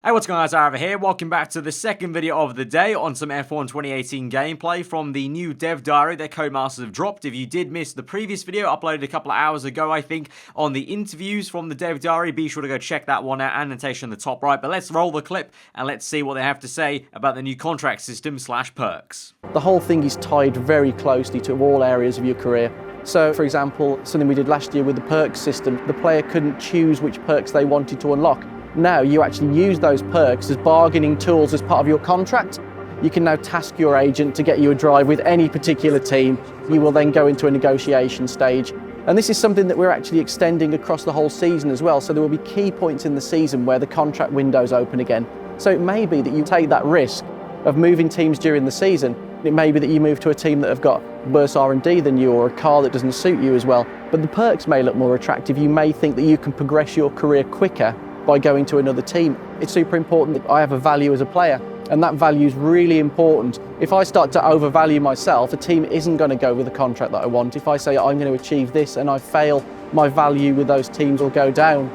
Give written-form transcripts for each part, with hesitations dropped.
Hey, what's going on, guys? Aarava here. Welcome back to the second video of the day on some F1 2018 gameplay from the new Dev Diary that Codemasters have dropped. If you did miss the previous video, uploaded a couple of hours ago, I think, on the interviews from the Dev Diary, be sure to go check that one out, annotation in the top right. But let's roll the clip and let's see what they have to say about the new contract system / perks. The whole thing is tied very closely to all areas of your career. So, for example, something we did last year with the perks system, the player couldn't choose which perks they wanted to unlock. Now you actually use those perks as bargaining tools as part of your contract. You can now task your agent to get you a drive with any particular team. You will then go into a negotiation stage. And this is something that we're actually extending across the whole season as well. So there will be key points in the season where the contract windows open again. So it may be that you take that risk of moving teams during the season. It may be that you move to a team that have got worse R&D than you, or a car that doesn't suit you as well. But the perks may look more attractive. You may think that you can progress your career quicker by going to another team. It's super important that I have a value as a player, and that value is really important. If I start to overvalue myself, a team isn't going to go with the contract that I want. If I say I'm going to achieve this and I fail, my value with those teams will go down.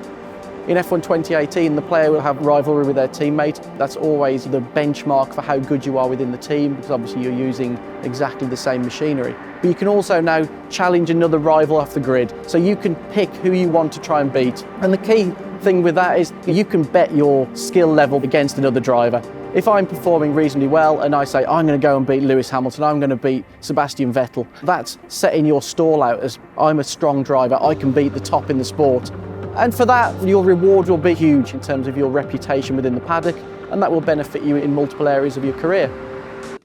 In F1 2018, the player will have rivalry with their teammate. That's always the benchmark for how good you are within the team, because obviously you're using exactly the same machinery. But you can also now challenge another rival off the grid. So you can pick who you want to try and beat. And the key thing with that is you can bet your skill level against another driver. If I'm performing reasonably well and I say I'm going to go and beat Lewis Hamilton, I'm going to beat Sebastian Vettel, that's setting your stall out as I'm a strong driver, I can beat the top in the sport. And for that, your reward will be huge in terms of your reputation within the paddock, and that will benefit you in multiple areas of your career.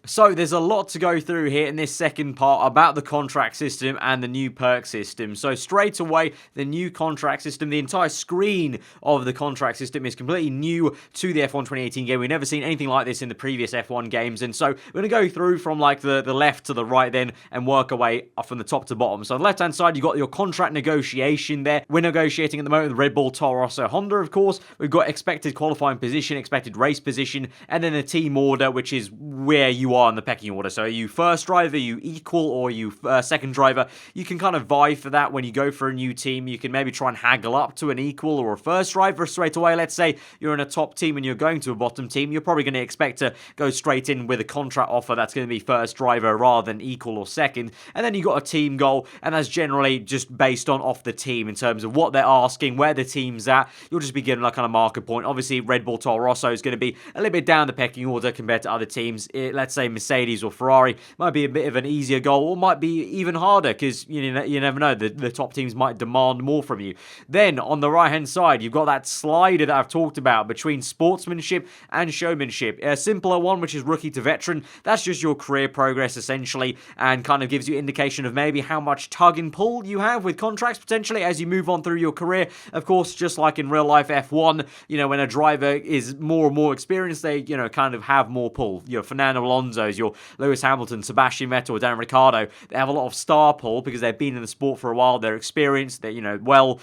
So there's a lot to go through here in this second part about the contract system and the new perk system. So straight away, the new contract system, the entire screen of the contract system is completely new to the F1 2018 game. We've never seen anything like this in the previous F1 games. And so we're going to go through from like the left to the right then and work our way from the top to bottom. So on the left-hand side, you've got your contract negotiation there. We're negotiating at the moment with Red Bull, Toro Rosso, Honda, of course. We've got expected qualifying position, expected race position, and then the team order, which is where you are in the pecking order. So are you first driver, are you equal, or are you second driver? You can kind of vie for that when you go for a new team. You can maybe try and haggle up to an equal or a first driver straight away. Let's say you're in a top team and you're going to a bottom team. You're probably going to expect to go straight in with a contract offer that's going to be first driver rather than equal or second. And then you've got a team goal, and that's generally just based on off the team in terms of what they're asking, where the team's at. You'll just be given like kind of marker point. Obviously, Red Bull, Toro Rosso is going to be a little bit down the pecking order compared to other teams. Let's say Mercedes or Ferrari might be a bit of an easier goal, or might be even harder, because you never know, the top teams might demand more from you. Then on the right hand side, you've got that slider that I've talked about between sportsmanship and showmanship. A simpler one, which is rookie to veteran. That's just your career progress essentially, and kind of gives you indication of maybe how much tug and pull you have with contracts potentially as you move on through your career. Of course, just like in real life F1, when a driver is more and more experienced, they kind of have more pull. Your Fernando Alonso's, your Lewis Hamilton, Sebastian Vettel, Daniel Ricciardo, they have a lot of star pull because they've been in the sport for a while. They're experienced. They're well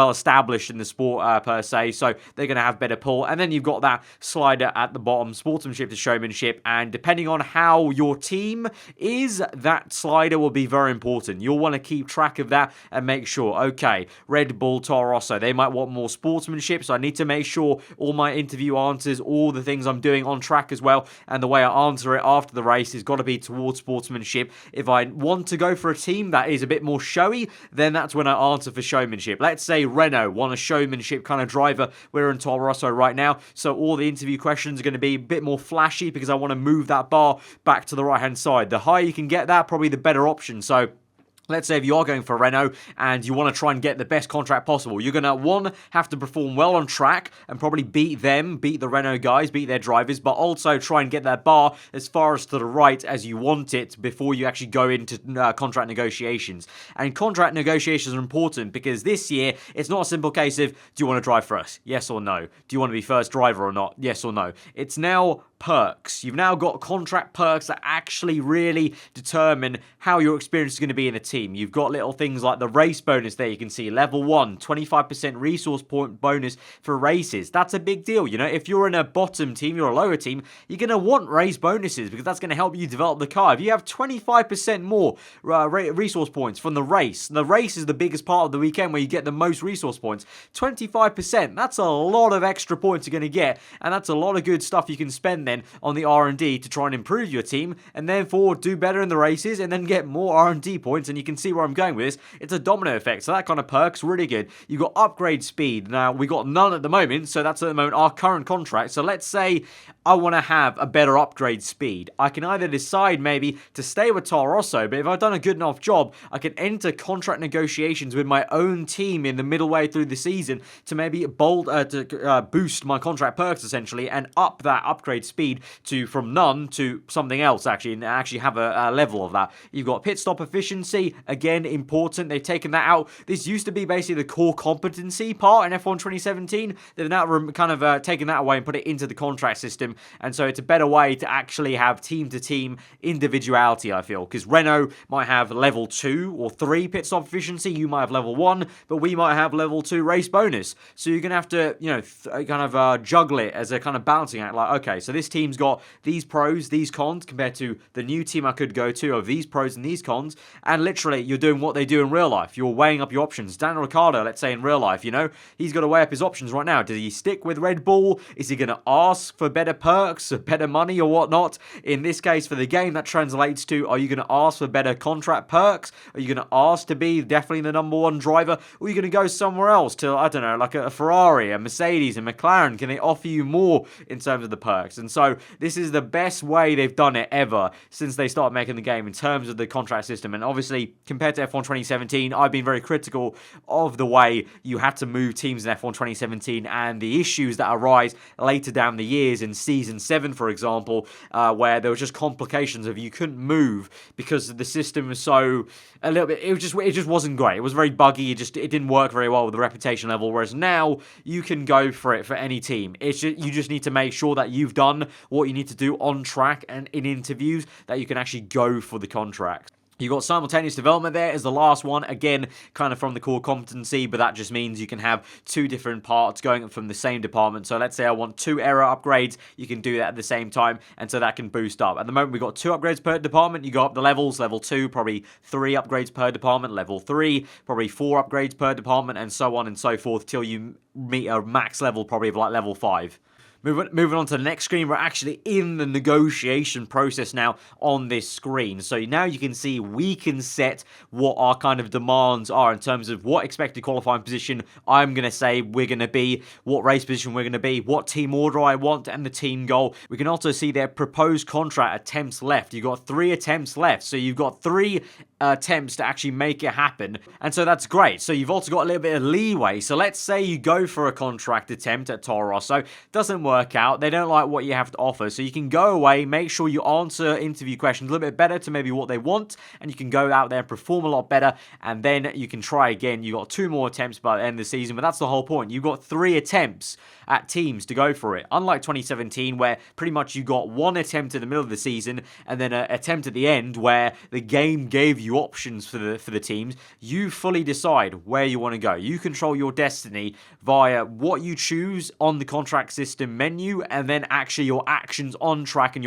established in the sport per se. So they're going to have better pull. And then you've got that slider at the bottom, sportsmanship to showmanship. And depending on how your team is, that slider will be very important. You'll want to keep track of that and make sure, okay, Red Bull, Toro Rosso, they might want more sportsmanship. So I need to make sure all my interview answers, all the things I'm doing on track as well, and the way I answer it after the race has got to be towards sportsmanship. If I want to go for a team that is a bit more showy, then that's when I answer for showmanship. Let's say Renault want a showmanship kind of driver. We're in Toro Rosso right now, so all the interview questions are going to be a bit more flashy because I want to move that bar back to the right hand side. The higher you can get that, probably the better option. So let's say if you are going for Renault and you want to try and get the best contract possible, you're going to, one, have to perform well on track and probably beat the Renault guys, beat their drivers, but also try and get that bar as far as to the right as you want it before you actually go into contract negotiations. And contract negotiations are important because this year, it's not a simple case of, do you want to drive for us? Yes or no? Do you want to be first driver or not? Yes or no? It's now perks. You've now got contract perks that actually really determine how your experience is going to be in a team. You've got little things like the race bonus there. You can see level 1, 25% resource point bonus for races. That's a big deal. You know, if you're in a bottom team, you're a lower team, you're going to want race bonuses because that's going to help you develop the car. If you have 25% more resource points from the race is the biggest part of the weekend where you get the most resource points. 25%, that's a lot of extra points you're going to get, and that's a lot of good stuff you can spend then on the R&D to try and improve your team, and therefore do better in the races, and then get more R&D points. And you can see where I'm going with this. It's a domino effect, so that kind of perk's really good. You got upgrade speed. Now, we got none at the moment, so that's at the moment our current contract. So let's say I want to have a better upgrade speed. I can either decide maybe to stay with Toro Rosso, but if I've done a good enough job, I can enter contract negotiations with my own team in the middle way through the season to maybe boost my contract perks essentially, and up that upgrade speed to from none to something else actually, and actually have a level of that. You've got pit stop efficiency, again important. They've taken that out. This used to be basically the core competency part in F1 2017. They've now kind of taken that away and put it into the contract system, and so it's a better way to actually have team-to-team individuality, I feel, because Renault might have level 2 or 3 pit stop efficiency, you might have level 1, but we might have level 2 race bonus. So you're going to have to, you know, kind of juggle it as a kind of balancing act. Like, okay, so this team's got these pros, these cons, compared to the new team I could go to of these pros and these cons, and literally you're doing what they do in real life. You're weighing up your options. Daniel Ricciardo, let's say in real life, you know, he's got to weigh up his options right now. Does he stick with Red Bull? Is he going to ask for better perks, better money or whatnot? In this case, for the game, that translates to, are you going to ask for better contract perks? Are you going to ask to be definitely the number one driver? Or are you going to go somewhere else to, I don't know, like a Ferrari, a Mercedes, a McLaren? Can they offer you more in terms of the perks? And so this is the best way they've done it ever since they started making the game in terms of the contract system. And obviously, compared to F1 2017, I've been very critical of the way you had to move teams in F1 2017 and the issues that arise later down the years in Season 7, for example, where there was just complications of you couldn't move because the system was so a little bit, it just wasn't great. It was very buggy. It didn't work very well with the reputation level. Whereas now you can go for it for any team. You just need to make sure that you've done what you need to do on track and in interviews, that you can actually go for the contract. You've got simultaneous development there as the last one, again, kind of from the core competency, but that just means you can have 2 different parts going from the same department. So let's say I want 2 error upgrades, you can do that at the same time, and so that can boost up. At the moment, we've got 2 upgrades per department. You go up the levels, level 2, probably 3 upgrades per department, level 3, probably 4 upgrades per department, and so on and so forth, till you meet a max level, probably of like level 5. Moving on to the next screen, we're actually in the negotiation process now on this screen. So now you can see we can set what our kind of demands are in terms of what expected qualifying position I'm going to say we're going to be, what race position we're going to be, what team order I want, and the team goal. We can also see their proposed contract attempts left. You've got 3 attempts left. So you've got 3 attempts to actually make it happen, and so that's great. So you've also got a little bit of leeway. So let's say you go for a contract attempt at Toro Rosso, doesn't work out, they don't like what you have to offer, so you can go away, make sure you answer interview questions a little bit better to maybe what they want, and you can go out there and perform a lot better, and then you can try again. You've got 2 more attempts by the end of the season, but that's the whole point. You've got 3 attempts at teams to go for it, unlike 2017 where pretty much you got 1 attempt in the middle of the season and then an attempt at the end where the game gave you options for the teams. You fully decide where you want to go. You control your destiny via what you choose on the contract system menu, and then actually your actions on track and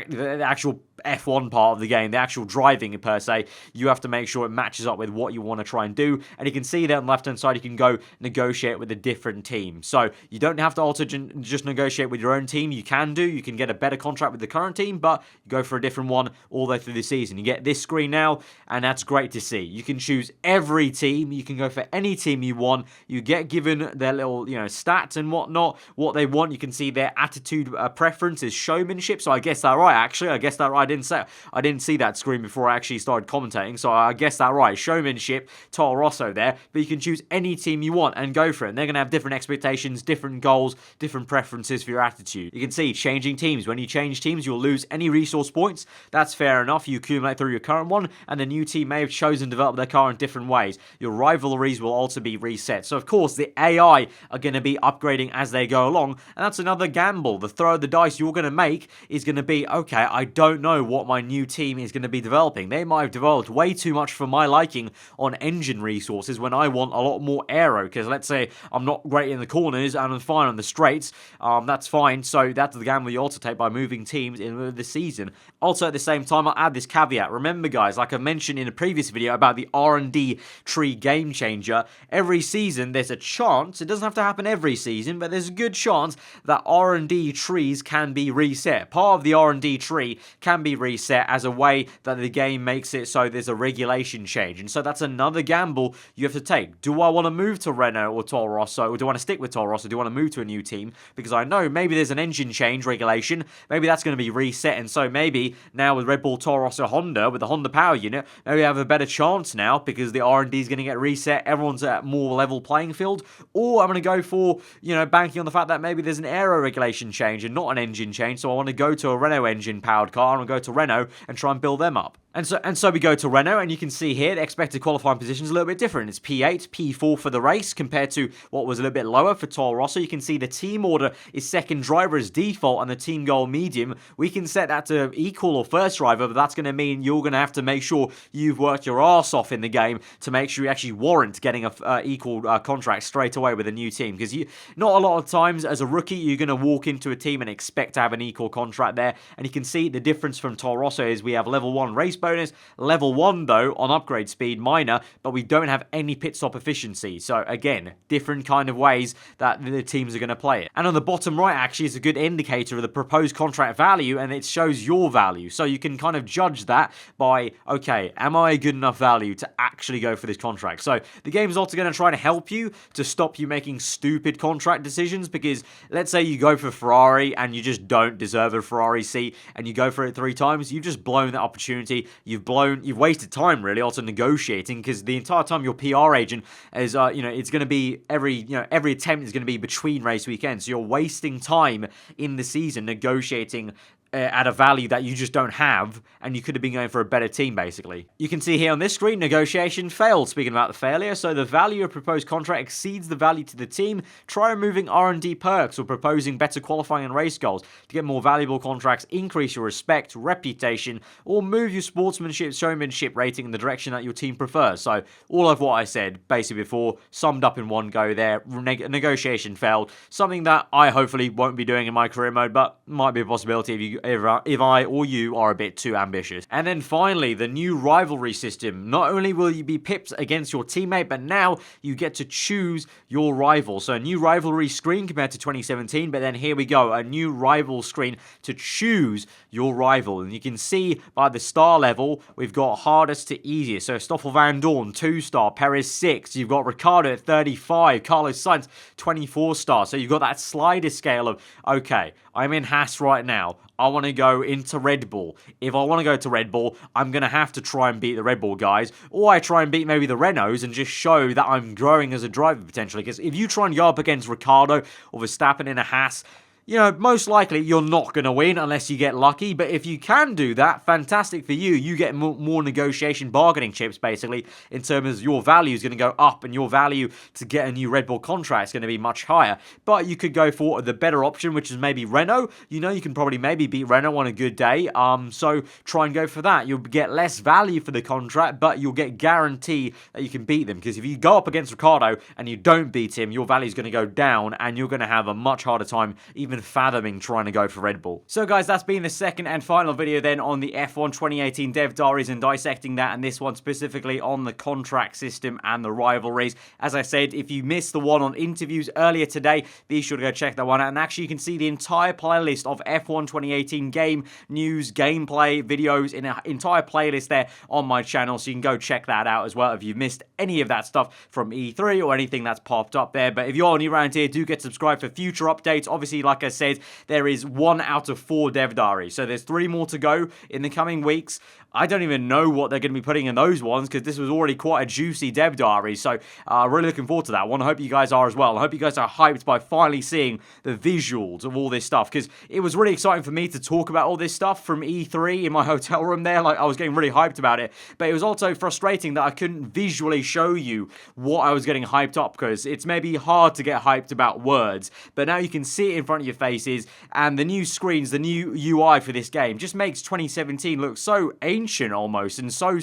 the actual F1 part of the game, the actual driving per se. You have to make sure it matches up with what you want to try and do, and you can see that on the left hand side you can go negotiate with a different team. So you don't have to also just negotiate with your own team. You can get a better contract with the current team, but you go for a different one all the way through the season. You get this screen now, and that's great to see. You can choose every team. You can go for any team you want. You get given their little, stats and whatnot, what they want. You can see their attitude preference is showmanship. So I guessed that right, actually. I guessed that right. I didn't see that screen before I actually started commentating, so I guessed that right. Showmanship, Toro Rosso there, but you can choose any team you want and go for it. And they're going to have different expectations, different goals, different preferences for your attitude. You can see changing teams. When you change teams, you'll lose any resource points. That's fair enough. You accumulate through your current one, and then new team may have chosen to develop their car in different ways, your rivalries will also be reset. So of course, the AI are going to be upgrading as they go along, and that's another gamble. The throw of the dice you're going to make is going to be, okay, I don't know what my new team is going to be developing. They might have developed way too much for my liking on engine resources when I want a lot more aero, because let's say I'm not great in the corners and I'm fine on the straights, that's fine. So that's the gamble you also take by moving teams in the season. Also, at the same time, I'll add this caveat. Remember, guys, like I mentioned in a previous video about the R&D tree game changer, every season there's a chance, it doesn't have to happen every season, but there's a good chance that R&D trees can be reset. Part of the R&D tree can be reset as a way that the game makes it so there's a regulation change. And so that's another gamble you have to take. Do I want to move to Renault or Toro Rosso, or do I want to stick with Toro Rosso? Do I want to move to a new team? Because I know maybe there's an engine change regulation, maybe that's going to be reset, and so maybe now with Red Bull, Toro Rosso, Honda, with the Honda power unit, maybe I have a better chance now because the R&D is going to get reset, everyone's at a more level playing field. Or I'm going to go for, banking on the fact that maybe there's an aero regulation change and not an engine change, so I want to go to a Renault engine powered car, and go to Renault and try and build them up. And so we go to Renault, and you can see here the expected qualifying position is a little bit different. It's P8, P4 for the race compared to what was a little bit lower for Toro Rosso. You can see the team order is second driver as default, and the team goal medium. We can set that to equal or first driver, but that's going to mean you're going to have to make sure you've worked your arse off in the game to make sure you actually warrant getting a equal contract straight away with a new team. Because not a lot of times as a rookie, you're going to walk into a team and expect to have an equal contract there. And you can see the difference from Toro Rosso is we have level 1 race bonus, level 1 though on upgrade speed, minor, but we don't have any pit stop efficiency. So again, different kind of ways that the teams are going to play it. And on the bottom right actually is a good indicator of the proposed contract value, and it shows your value. So you can kind of judge that by, okay, am I a good enough value to actually go for this contract? So the game's also going to try to help you to stop you making stupid contract decisions, because let's say you go for Ferrari and you just don't deserve a Ferrari seat and you go for it 3 times, you've just blown that opportunity. You've wasted time really also negotiating, because the entire time your PR agent is, it's going to be every attempt is going to be between race weekends. So you're wasting time in the season negotiating at a value that you just don't have, and you could have been going for a better team, basically. You can see here on this screen, negotiation failed. Speaking about the failure, so the value of proposed contract exceeds the value to the team. Try removing R&D perks or proposing better qualifying and race goals to get more valuable contracts, increase your respect, reputation, or move your sportsmanship, showmanship rating in the direction that your team prefers. So all of what I said basically before, summed up in one go there. Negotiation failed. Something that I hopefully won't be doing in my career mode, but might be a possibility if I or you are a bit too ambitious. And then finally, the new rivalry system. Not only will you be pipped against your teammate, but now you get to choose your rival. So a new rivalry screen compared to 2017, but then here we go, a new rival screen to choose your rival. And you can see by the star level, we've got hardest to easiest. So Stoffel Van Dorn, 2-star, Perez 6, you've got Ricciardo at 35, Carlos Sainz, 24 stars. So you've got that slider scale of, okay, I'm in Haas right now. I want to go into Red Bull. If I want to go to Red Bull, I'm going to have to try and beat the Red Bull guys. Or I try and beat maybe the Renaults and just show that I'm growing as a driver potentially. Because if you try and go up against Ricciardo or Verstappen in a Haas, most likely you're not going to win unless you get lucky. But if you can do that, fantastic for you. You get more negotiation bargaining chips, basically, in terms of your value is going to go up and your value to get a new Red Bull contract is going to be much higher. But you could go for the better option, which is maybe Renault. You can probably maybe beat Renault on a good day. So try and go for that. You'll get less value for the contract, but you'll get guarantee that you can beat them. Because if you go up against Ricciardo and you don't beat him, your value is going to go down and you're going to have a much harder time even fathoming trying to go for Red Bull. So guys, that's been the second and final video then on the F1 2018 Dev Diaries and dissecting that, and this one specifically on the contract system and the rivalries. As I said, if you missed the one on interviews earlier today, be sure to go check that one out. And actually you can see the entire playlist of F1 2018 game news, gameplay, videos in an entire playlist there on my channel, so you can go check that out as well if you've missed any of that stuff from E3 or anything that's popped up there. But if you're new around here, do get subscribed for future updates. Obviously, like like I said, there is 1 out of 4 Dev Diaries. So there's 3 more to go in the coming weeks. I don't even know what they're going to be putting in those ones because this was already quite a juicy Dev Diary. So really looking forward to that one. I hope you guys are as well. I hope you guys are hyped by finally seeing the visuals of all this stuff because it was really exciting for me to talk about all this stuff from E3 in my hotel room there. Like, I was getting really hyped about it, but it was also frustrating that I couldn't visually show you what I was getting hyped up because it's maybe hard to get hyped about words, but now you can see it in front of your faces, and the new screens, the new UI for this game just makes 2017 look so ancient almost, and so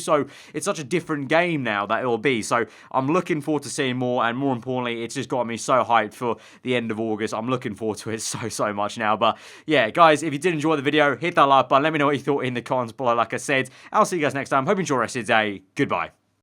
it's such a different game now that it will be. So I'm looking forward to seeing more, and more importantly, it's just got me so hyped for the end of August. I'm looking forward to it so much now. But yeah, guys, if you did enjoy the video, hit that like button. Let me know what you thought in the comments below. Like I said, I'll see you guys next time. Hope you enjoy the rest of the day. Goodbye.